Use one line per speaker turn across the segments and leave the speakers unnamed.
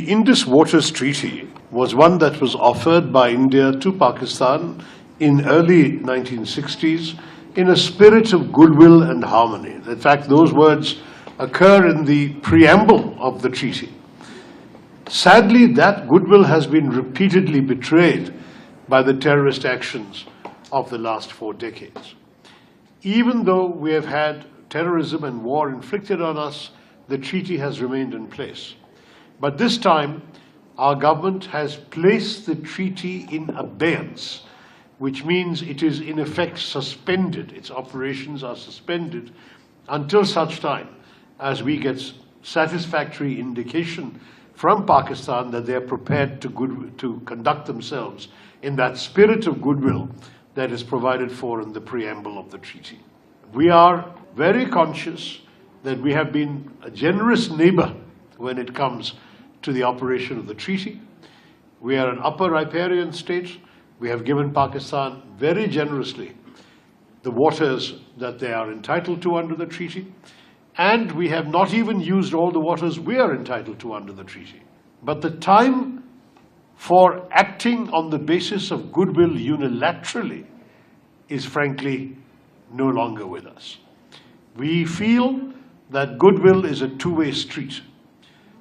The Induswaterstreaty was one that was offered by India to Pakistan in early 1960s in a spirit of goodwill and harmony. In fact, those words occur in the preamble of the treaty. Sadly, that goodwill has been repeatedly betrayed by the terrorist actions of the last 4 decades. Even though we have had terrorism and war inflicted on us, the treaty has remained in place. But this time, our government has placed the treaty in abeyance, which means it is in effect suspended. Its operations are suspended until such time as we get satisfactory indication from Pakistan that they are prepared to conduct themselves in that spirit of goodwill that is provided for in the preamble of the treaty. We are very conscious that we have been a generous neighbor when it comes to the operation of the treaty. We are an upper riparian state. We have given Pakistan very generously the waters that they are entitled to under the treaty, and we have not even used all the waters we are entitled to under the treaty. But the time for acting on the basis of goodwill unilaterally is frankly no longer with us. We feel that goodwill is a two-way street,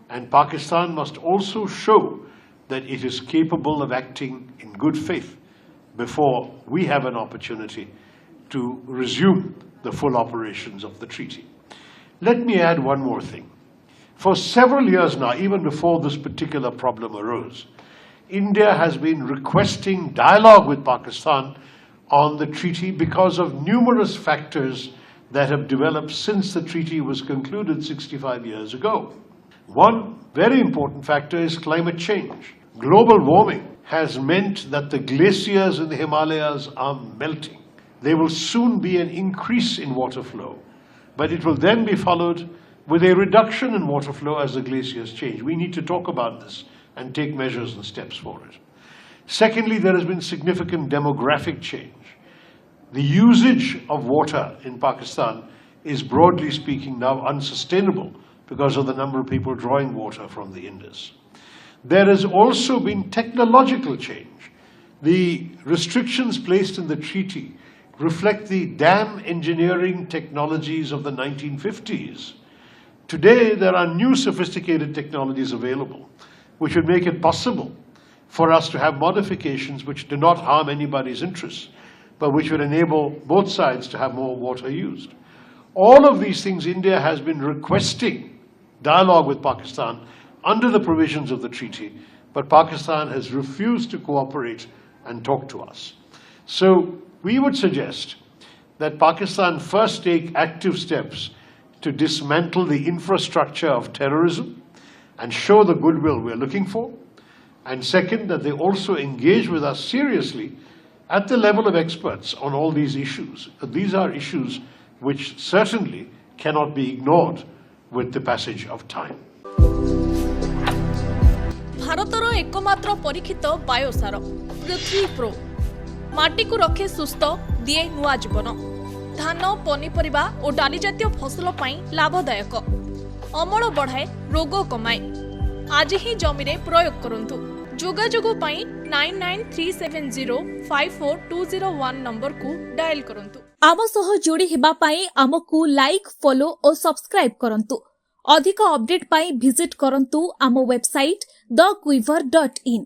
and Pakistan must also show that it is capable of acting in good faith before we have an opportunity to resume the full operations of the treaty. Let me add one more thing. For several years now, even before this particular problem arose, India has been requesting dialogue with Pakistan on the treaty because of numerous factors that have developed since the treaty was concluded 65 years ago. One very important factor is climate change. Global warming has meant that the glaciers in the Himalayas are melting. There will soon be an increase in water flow, but it will then be followed with a reduction in water flow as the glaciers change. We need to talk about this and take measures and steps for it. Secondly, there has been significant demographic change. The usage of water in Pakistan is, broadly speaking, now unsustainable because of the number of people drawing water from the Indus. There has also been technological change. The restrictions placed in the treaty reflect the dam engineering technologies of the 1950s. Today, there are new sophisticated technologies available, which would make it possible for us to have modifications which do not harm anybody's interests, but which would enable both sides to have more water used. All of these things, India has been requesting dialogue with Pakistan under the provisions of the treaty, but Pakistan has refused to cooperate and talk to us. So we would suggest that Pakistan first take active steps to dismantle the infrastructure of terrorism and show the goodwill we're looking for. And second, that they also engage with us seriously at the level of experts on all these issues. These are issues which certainly cannot be ignored with the passage of time.
भारतर एकमात्र परीक्षित बायोसार पृथ्वी pro माटी को रखे सुस्थ दिए नुआ जीवन धान पनीपरिबा और डाली जातीय फसल पाई लाभदायक अमल बढ़ाए रोग कमाए आज ही जमी रे प्रयोग करंतु जोगाजोग पाई 9937054201 नंबर को डायल करंतु आम सह जोड़ी हेबा पाई आमकु लाइक फॉलो और सब्सक्राइब करंतु अधिक अपडेट पाई विजिट करंतु आम वेबसाइट thequiver.in